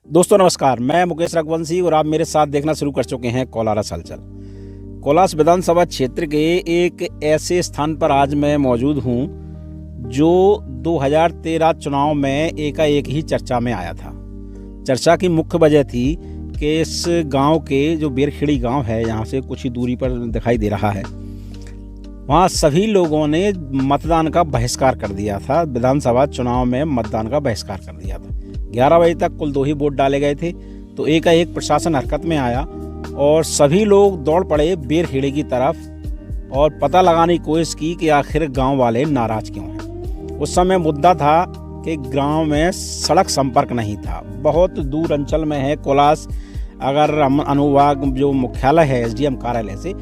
दोस्तों नमस्कार, मैं मुकेश रघुवंशी और आप मेरे साथ देखना शुरू कर चुके हैं कोलारस हलचल। कोलारस विधानसभा क्षेत्र के एक ऐसे स्थान पर आज मैं मौजूद हूं जो 2013 चुनाव में एकाएक ही चर्चा में आया था। चर्चा की मुख्य वजह थी कि इस गांव के जो बेरखेड़ी गांव है, यहाँ से कुछ ही दूरी पर दिखाई दे रहा है, वहाँ सभी लोगों ने मतदान का बहिष्कार कर दिया था। विधानसभा चुनाव में मतदान का बहिष्कार कर दिया था। 11 बजे तक कुल 2 ही वोट डाले गए थे, तो एकाएक प्रशासन हरकत में आया और सभी लोग दौड़ पड़े बेरखेड़ी की तरफ और पता लगाने की कोशिश की कि आखिर गांव वाले नाराज क्यों हैं। उस समय मुद्दा था कि गांव में सड़क संपर्क नहीं था। बहुत दूर अंचल में है कोलारस। अगर हम अनुभाग जो मुख्यालय है एसडीएम कार्यालय से,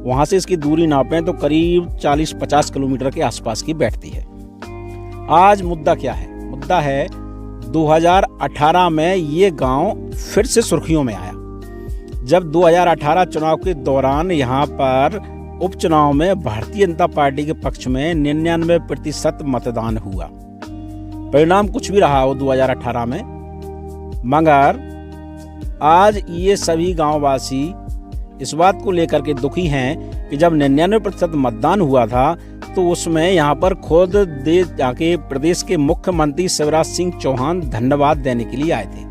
वहाँ से इसकी दूरी नापें तो करीब 40-50 किलोमीटर के आसपास की बैठती है। आज मुद्दा क्या है? मुद्दा है 2018 में ये गांव फिर से सुर्खियों में आया। जब 2018 चुनाव के दौरान यहाँ पर उपचुनाव में भारतीय जनता पार्टी के पक्ष में 99% मतदान हुआ। परिणाम कुछ भी रहा हो 2018 में, मगर आज ये सभी गांववासी इस बात को लेकर के दुखी हैं कि जब 99% मतदान हुआ था तो उसमें यहाँ पर खुद जाके प्रदेश के मुख्यमंत्री शिवराज सिंह चौहान धन्यवाद देने के लिए आए थे।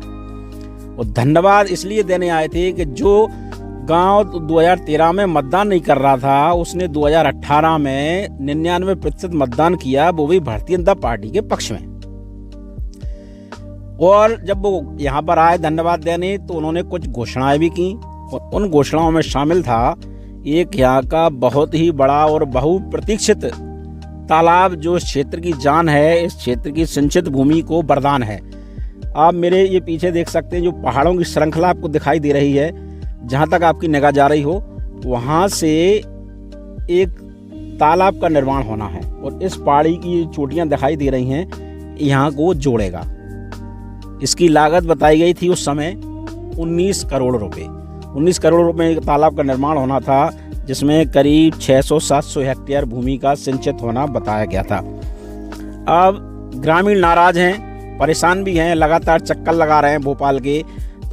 और धन्यवाद इसलिए देने आए थे कि जो गांव 2013 में मतदान नहीं कर रहा था, उसने 2018 में 99% मतदान किया, वो भी भारतीय जनता पार्टी के पक्ष में। और जब वो यहाँ पर आए धन्यवाद देने तो उन्होंने कुछ घोषणाएं भी की और उन घोषणाओं में शामिल था एक यहाँ का बहुत ही बड़ा और बहुप्रतीक्षित तालाब, जो इस क्षेत्र की जान है, इस क्षेत्र की सिंचित भूमि को वरदान है। आप मेरे ये पीछे देख सकते हैं, जो पहाड़ों की श्रृंखला आपको दिखाई दे रही है, जहाँ तक आपकी निगाह जा रही हो वहाँ से एक तालाब का निर्माण होना है और इस पहाड़ी की चोटियाँ दिखाई दे रही हैं, यहाँ को जोड़ेगा। इसकी लागत बताई गई थी उस समय 19 करोड़ रुपए। 19 करोड़ रुपए तालाब का निर्माण होना था, जिसमें करीब 600-700 हेक्टेयर भूमि का सिंचित होना बताया गया था। अब ग्रामीण नाराज हैं, परेशान भी हैं, लगातार चक्कर लगा रहे हैं भोपाल के।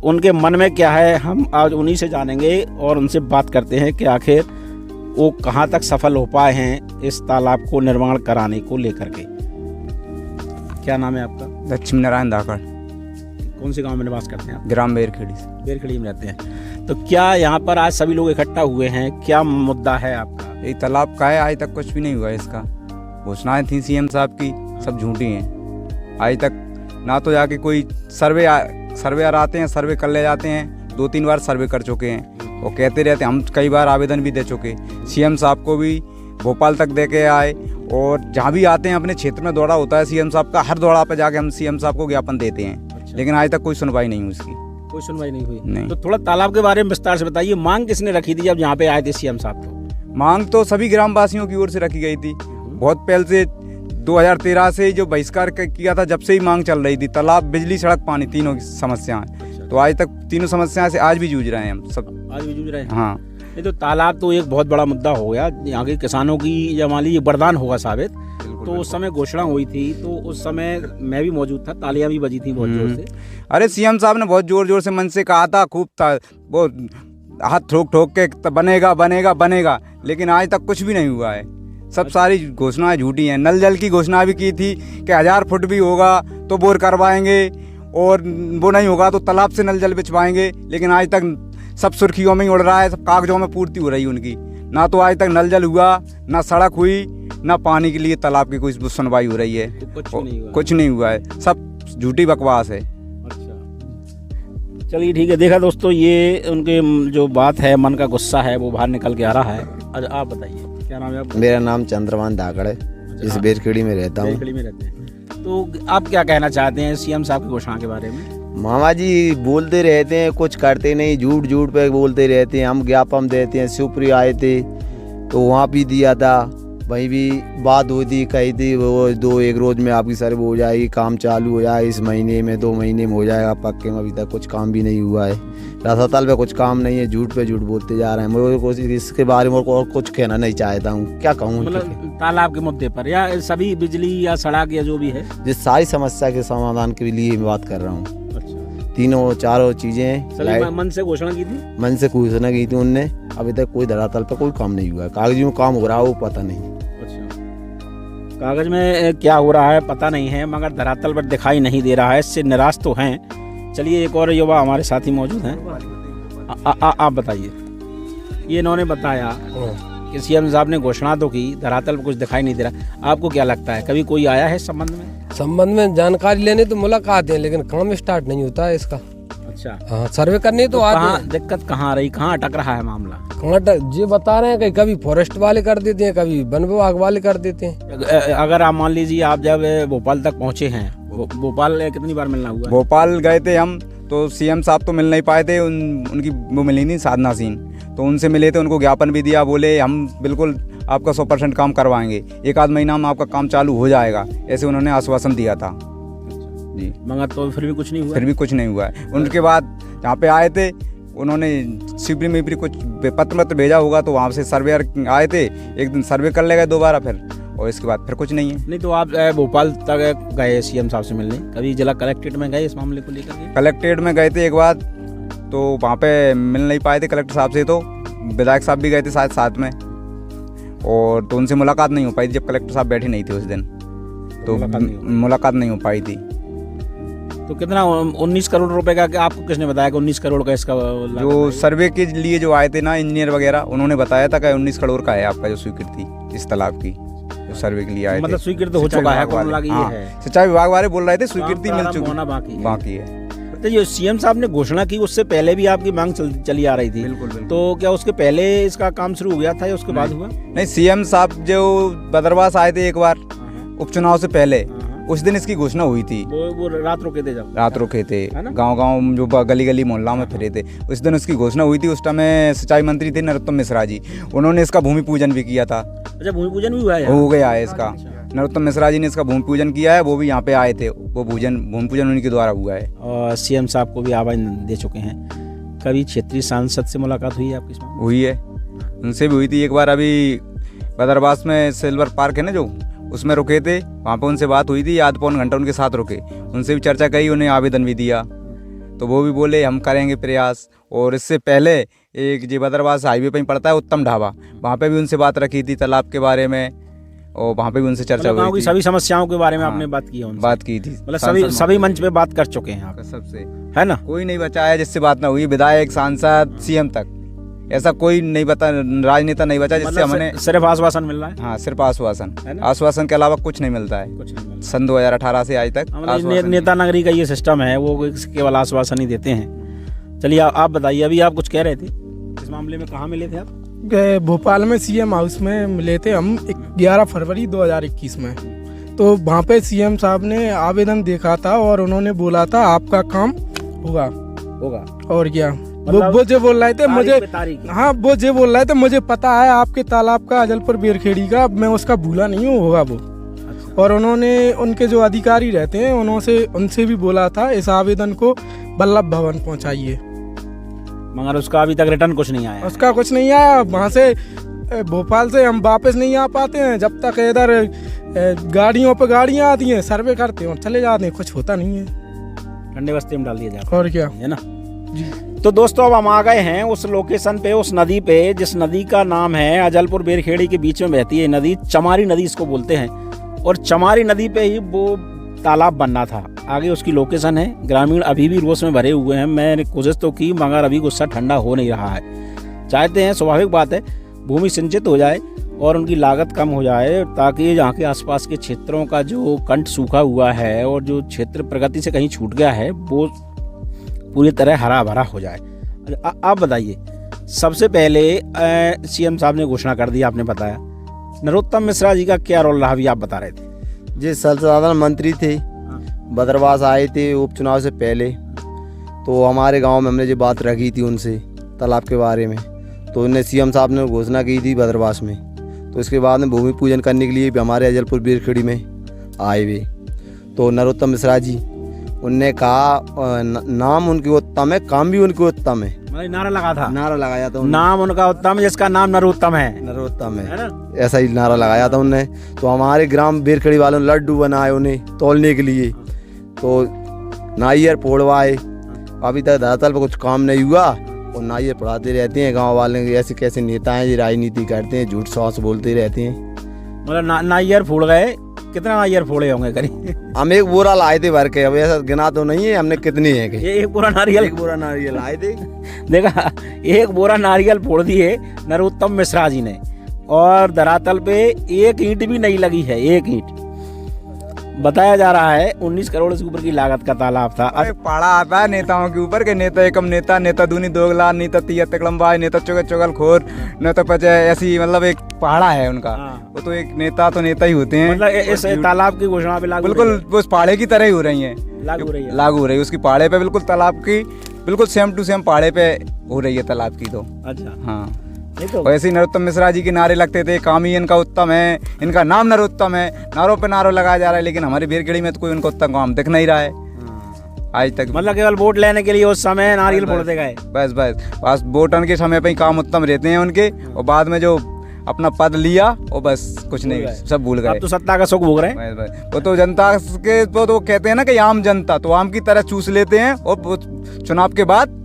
उनके मन में क्या है, हम आज उन्हीं से जानेंगे और उनसे बात करते हैं कि आखिर वो कहाँ तक सफल हो पाए हैं इस तालाब को निर्माण कराने को लेकर के। क्या नाम है आपका? लक्ष्मी नारायण धाकड़। कौन से गांव में निवास करते हैं आप? ग्राम बेरखेड़ी से। बेरखेड़ी में रहते हैं। तो क्या यहाँ पर आज सभी लोग इकट्ठा हुए हैं, क्या मुद्दा है आपका? ये तालाब का है, आज तक कुछ भी नहीं हुआ इसका। घोषणाएं थी सीएम साहब की, सब झूठी हैं। आज तक ना तो जाके कोई सर्वेयर आते हैं, सर्वे कर ले जाते हैं। 2-3 बार सर्वे कर चुके हैं और कहते रहते हैं। हम कई बार आवेदन भी दे चुके, सीएम साहब को भी भोपाल तक दे के आए, और जहाँ भी आते हैं अपने क्षेत्र में दौरा होता है सीएम साहब का, हर दौरा पे जाके हम सीएम साहब को ज्ञापन देते हैं। लेकिन आज तक कोई सुनवाई नहीं हुई उसकी। कोई सुनवाई नहीं हुई? नहीं। तो थोड़ा तालाब के बारे में विस्तार से बताइए। मांग किसने रखी थी जब यहाँ पे आए थे सीएम साहब? तो मांग तो सभी ग्रामवासियों की ओर से रखी गई थी। बहुत पहले से 2013 से जो बहिष्कार किया था, जब से ही मांग चल रही थी। तालाब, बिजली, सड़क, पानी, तीनों की समस्याएं। तो आज तक तीनों समस्याएं से आज भी जूझ रहे हैं हम सब। आज भी जूझ रहे हैं? हाँ। ये तो तालाब तो एक बहुत बड़ा मुद्दा हो गया यहाँ के किसानों की, या मान लीजिए वरदान होगा साबित। तो उस समय घोषणा हुई थी, तो उस समय मैं भी मौजूद था, तालियां भी बजी थी बहुत जोर से। अरे सीएम साहब ने बहुत जोर जोर से मन से कहा था, खूब था वो, हाथ ठोक ठोक के बनेगा बनेगा बनेगा, लेकिन आज तक कुछ भी नहीं हुआ है। सब सारी घोषणाएं झूठी हैं। नल जल की घोषणा भी की थी कि 1000 फुट भी होगा तो बोर करवाएंगे, और वो नहीं होगा तो तालाब से नल जल बिछवाएंगे, लेकिन आज तक सब सुर्खियों में ही उड़ रहा है, सब कागजों में पूर्ति हो रही उनकी। ना तो आज तक नल जल हुआ, ना सड़क हुई, ना पानी के लिए तालाब की कोई सुनवाई हो रही है। कुछ नहीं हुआ है, सब झूठी बकवास है। अच्छा, चलिए ठीक है। देखा दोस्तों, ये उनके जो बात है, मन का गुस्सा है, वो बाहर निकल के आ रहा है। अच्छा, आप बताइए क्या नाम है आपका? मेरा नाम चंद्रमान धाकड़ है। इस बेरखेड़ी में रहता हूँ। बेरखेड़ी में रहते हैं। तो आप क्या कहना चाहते हैं सीएम साहब की घोषणा के बारे में? मामा जी बोलते रहते हैं, कुछ करते नहीं, झूठ झूठ पे बोलते रहते हैं। हम ज्ञापन देते हैं। शिवपुरी आए थे तो वहाँ भी दिया था, वहीं भी बात हुई थी, कही थी वो 1 रोज में आपकी सर्व हो जाएगी, काम चालू हो जाए, इस महीने में 2 महीने में हो जाएगा पक्के में। अभी तक कुछ काम भी नहीं हुआ है। अस्पताल पे कुछ काम नहीं है, झूठ पे झूठ बोलते जा रहे हैं। मैं इसके बारे में और कुछ कहना नहीं चाहता हूँ। क्या कहूँ? मतलब तालाब के मुद्दे पर या सभी बिजली या सड़क या जो भी है, जिस सारी समस्या के समाधान के लिए मैं बात कर रहा हूँ। तीनों चारों चीजें सभी मन से घोषणा की थी। मन से घोषणा की थी उनने। अभी तक कोई धरातल पर कोई काम नहीं हुआ है। कागजी में काम हो रहा है वो पता नहीं। अच्छा, कागज में क्या हो रहा है पता नहीं है, मगर धरातल पर दिखाई नहीं दे रहा है। इससे निराश तो हैं। चलिए एक और युवा हमारे साथ ही मौजूद हैं। आप बताइए। ये इन्होंने बताया कि सीएम साहब ने घोषणा तो की, धरातल पर कुछ दिखाई नहीं दे रहा। आपको क्या लगता है, कभी कोई आया है इस संबंध में? जानकारी लेने तो मुलाकात है, लेकिन काम स्टार्ट नहीं होता है इसका। अच्छा, हाँ, सर्वे करने तो आते हैं। दिक्कत कहाँ आ रही, कहाँ अटक रहा है मामला? ये बता रहे हैं कि कभी फॉरेस्ट वाले कर देते हैं, कभी वन विभाग वाले कर देते हैं। अगर आप मान लीजिए आप जब भोपाल तक पहुँचे हैं, भोपाल कितनी बार मिलना हुआ? भोपाल गए थे हम, तो सीएम साहब तो मिल नहीं पाए थे। उनकी वो मिली नहीं, साधना सिंह, तो उनसे मिले थे, उनको ज्ञापन भी दिया। बोले हम बिल्कुल आपका 100% काम करवाएंगे, 1 आध महीना में आपका काम चालू हो जाएगा, ऐसे उन्होंने आश्वासन दिया था जी। मगर तो फिर भी कुछ नहीं हुआ? फिर भी कुछ नहीं हुआ है। उनके बाद यहाँ पे आए थे, उन्होंने शिवरी में भी कुछ पत्र भेजा होगा, तो वहाँ से सर्वेयर आए थे, एक दिन सर्वे कर ले गए दोबारा फिर, और इसके बाद फिर कुछ नहीं है। नहीं तो आप भोपाल तक गए सीएम साहब से मिलने, कभी जिला कलेक्ट्रेट में गए इस मामले को लेकर के? कलेक्ट्रेट में गए थे एक बार, तो वहाँ पे मिल नहीं पाए थे कलेक्टर साहब से, तो विधायक साहब भी गए थे साथ में, और तो उनसे मुलाकात नहीं हो पाई थी जब कलेक्टर साहब बैठे नहीं थे उस दिन, तो मुलाकात नहीं हो पाई थी। तो कितना 19 करोड़ रुपए का, आपको किसने बताया कि 19 करोड़ का इसका जो सर्वे के लिए जो आए थे ना इंजीनियर वगैरह, उन्होंने बताया था कि 19 करोड़ का है आपका जो स्वीकृति इस तालाब की, जो सर्वे के लिए आए थे। मतलब स्वीकृति हो चुका है? सिंचाई विभाग वाले बोल रहे थे स्वीकृति मिल चुकी है, बाकी है। तो जो सीएम साहब ने घोषणा की उससे पहले भी आपकी मांग चली आ रही थी? बिल्कुल। तो क्या उसके पहले इसका काम शुरू हो गया था या उसके बाद हुआ? नहीं, सीएम साहब जो बदरवास आए थे एक बार उपचुनाव से पहले, उस दिन इसकी घोषणा हुई थी। वो रात रुके थे, जब रात रुके थे, गांव-गांव जो गली गली मोहल्ला में फिरे थे, उस दिन उसकी घोषणा हुई थी। उस टाइम सिंचाई मंत्री थे नरोत्तम मिश्रा जी, उन्होंने इसका भूमि पूजन भी किया था। अच्छा, भूमि पूजन भी हुआ है? हो गया है इसका। नरोत्तम मिश्रा जी ने इसका भूमि पूजन किया है, वो भी यहाँ पे आए थे, वो भूमि पूजन उनके द्वारा हुआ है। और सीएम साहब को भी आह्वान दे चुके हैं। कभी क्षेत्रीय सांसद से मुलाकात हुई है आपकी? हुई है, उनसे भी हुई थी एक बार। अभी बदरवास में सिल्वर पार्क है ना, जो उसमें रुके थे, वहाँ पे उनसे बात हुई थी, आध पौन घंटा उनके साथ रुके, उनसे भी चर्चा करी, उन्हें आवेदन भी दिया, तो वो भी बोले हम करेंगे प्रयास। और इससे पहले एक जो बदरवास हाईवे पर ही पड़ता है उत्तम ढाबा, वहाँ पे भी उनसे बात रखी थी तालाब के बारे में, और वहाँ पे भी उनसे चर्चा हुई थी। सभी समस्याओं के बारे में आपने बात की है? बात की थी, मतलब सभी मंच पे बात कर चुके हैं आप सबसे, है ना? कोई नहीं बचा है जिससे बात ना हुई, विधायक, सांसद, सीएम तक, ऐसा कोई नहीं बता, राजनेता नहीं बचा जिससे हमने सिर्फ आश्वासन मिल रहा है। हाँ, सिर्फ आश्वासन, आश्वासन के अलावा कुछ नहीं मिलता है। सन 2018 से आज तक नेता नगरी का ये सिस्टम है, वो केवल आश्वासन ही देते हैं। चलिए आप बताइए, अभी आप कुछ कह रहे थे इस मामले में, कहाँ मिले थे आप? भोपाल में सीएम हाउस में मिले थे हम 11 फरवरी 2021 में। तो वहाँ पे सीएम साहब ने आवेदन देखा था और उन्होंने बोला था आपका काम होगा। और क्या, वो जो बोल रहे थे मुझे, हाँ वो जो बोल रहे थे मुझे पता है आपके तालाब का, अजलपुर बेरखेड़ी का, मैं उसका भूला नहीं हूँ, होगा वो। और उन्होंने उनके जो अधिकारी रहते हैं उनसे भी बोला था इस आवेदन को वल्लभ भवन पहुँचाइए, मगर उसका अभी तक रिटर्न कुछ नहीं आया। उसका कुछ नहीं आया। वहाँ से भोपाल से हम वापस नहीं आ पाते हैं जब तक इधर गाड़ियों पर गाड़ियाँ आती हैं, सर्वे करते हैं और चले जाते हैं, कुछ होता नहीं है। ठंडे बस्ते में डाल दिया जाता और क्या, है ना जी। तो दोस्तों अब हम आ गए हैं उस लोकेशन पे, उस नदी पे, जिस नदी का नाम है अजलपुर बेरखेड़ी के बीच में बहती है नदी, चमारी नदी इसको बोलते हैं। और चमारी नदी पे ही वो तालाब बनना था। आगे उसकी लोकेशन है। ग्रामीण अभी भी रोष में भरे हुए हैं। मैंने कोशिश तो की मगर अभी गुस्सा ठंडा हो नहीं रहा है। चाहते हैं, स्वाभाविक बात है, भूमि सिंचित हो जाए और उनकी लागत कम हो जाए, ताकि यहाँ के आसपास के क्षेत्रों का जो कंठ सूखा हुआ है और जो क्षेत्र प्रगति से कहीं छूट गया है वो पूरी तरह हरा भरा हो जाए। आप बताइए, सबसे पहले सीएम साहब ने घोषणा कर दी, आपने बताया। नरोत्तम मिश्रा जी का क्या रोल रहा, अभी आप बता रहे थे? जी, संसाधन मंत्री थे, बदरवास आए थे उपचुनाव से पहले, तो हमारे गांव में हमने जो बात रखी थी उनसे तालाब के बारे में, तो उन्हें सीएम साहब ने घोषणा की थी बदरवास में। तो इसके बाद में भूमि पूजन करने के लिए भी हमारे अजलपुर बेरखेड़ी में आए हुए, तो नरोत्तम मिश्रा जी, उनने कहा नाम उनकी उत्तम है, काम भी उनकी उत्तम है। नारा लगा था, नारा लगाया था, नाम उनका उत्तम है, जिसका नाम नरोत्तम है। नरोत्तम है, ऐसा ही नारा लगाया था उनने। तो हमारे ग्राम बेरखेड़ी वालों ने लड्डू बनाए उन्हें तोलने के लिए, तो नारियल फोड़वाए, अभी तक धरातल पर कुछ काम नहीं हुआ और ना ये पढ़ाते रहते हैं गांव वाले ऐसे कैसे नेता हैं, ये राजनीति करते हैं, झूठ सांस बोलते रहते हैं। मतलब नारियल फोड़ गए, कितना नारियल फोड़े होंगे करीब? हम एक बोरा लाए थे भर के, अब ऐसा गिना तो नहीं है हमने कितने हैं ये एक बोरा नारियल, एक बोरा नारियल लाए थे। देखा, एक बोरा नारियल फोड़ दिए नरोत्तम मिश्रा जी ने, और धरातल पे एक ईंट भी नहीं लगी है, एक ईंट। बताया जा रहा है 19 करोड़ से ऊपर की लागत का तालाब था। अरे पहाड़ा आता है नेताओं के ऊपर के नेता एकम नेता, नेता दूनी दोगला, नेता तिया तकलम्बाज, नेता चुगल खोर, नेता पचे, ऐसी मतलब एक पहाड़ा है उनका। वो तो एक नेता तो नेता ही होते हैं। मतलब इस तालाब की घोषणा पे लागू बिल्कुल वो उस पहाड़े की तरह ही हो रही है, लागू हो रही है उसकी पहाड़े पे, बिल्कुल तालाब की बिल्कुल सेम टू सेम पहाड़े पे हो रही है तालाब की। तो अच्छा, हाँ तो वैसे ही नरोत्तम मिश्रा जी के नारे लगते थे, काम ही इनका उत्तम है, इनका नाम नरोत्तम है, नारों पे नारों लगाया जा रहा है, लेकिन हमारी बीरखेड़ी में तो कोई उनको उत्तम काम दिख नहीं रहा है आज तक। मतलब केवल वोट लेने के लिए उस समय नारियल फोड़ते गए। बस वोटन के समय पे ही काम उत्तम रहते हैं उनके, और बाद में जो अपना पद लिया और बस कुछ नहीं, सब भूल गए। अब तो सत्ता का सुख भोग रहे हैं। बस वो तो जनता के वो तो कहते हैं ना कि आम जनता, तो आम की तरह चूस लेते हैं और चुनाव के बाद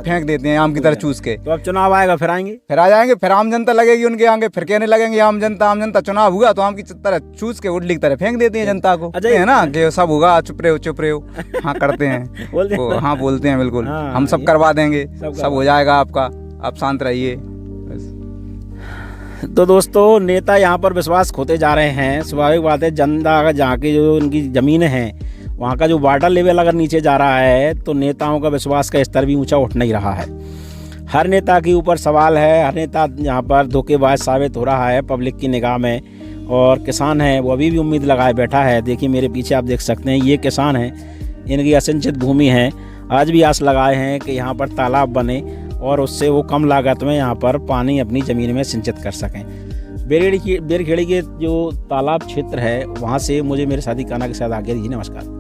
फेंक देते हैं आम की तरह चूस के। तो अब चुनाव आएगा, फिर आएंगे, फिर आ जाएंगे, फिर आम जनता लगेगी उनके आगे, फिर कहने लगेंगे आम जनता। चुनाव हुआ तो आम की तरह चूस के उडली की तरह फेंक देते हैं जनता को। अच्छा, है ना कि सब होगा, चुप रहे हो। हाँ करते हैं हाँ बोलते हैं बिल्कुल, हम सब करवा देंगे, सब हो जाएगा आपका, आप शांत रहिए। तो दोस्तों, नेता यहाँ पर विश्वास खोते जा रहे हैं। स्वाभाविक बात है, जनता जहाँ की जो उनकी ज़मीनें हैं वहाँ का जो वाटर लेवल अगर नीचे जा रहा है तो नेताओं का विश्वास का स्तर भी ऊंचा उठ नहीं रहा है। हर नेता के ऊपर सवाल है, हर नेता यहाँ पर धोखेबाज साबित हो रहा है पब्लिक की निगाह में। और किसान है वो अभी भी उम्मीद लगाए बैठा है। देखिए मेरे पीछे आप देख सकते हैं, ये किसान हैं, इनकी असिंचित भूमि है, आज भी आस लगाए हैं कि यहाँ पर तालाब बने और उससे वो कम लागत में यहाँ पर पानी अपनी ज़मीन में सिंचित कर सकें। बेरखेड़ी के जो तालाब क्षेत्र है वहाँ से मुझे मेरे साथी कान्हा के साथ आगे दीजिए। नमस्कार।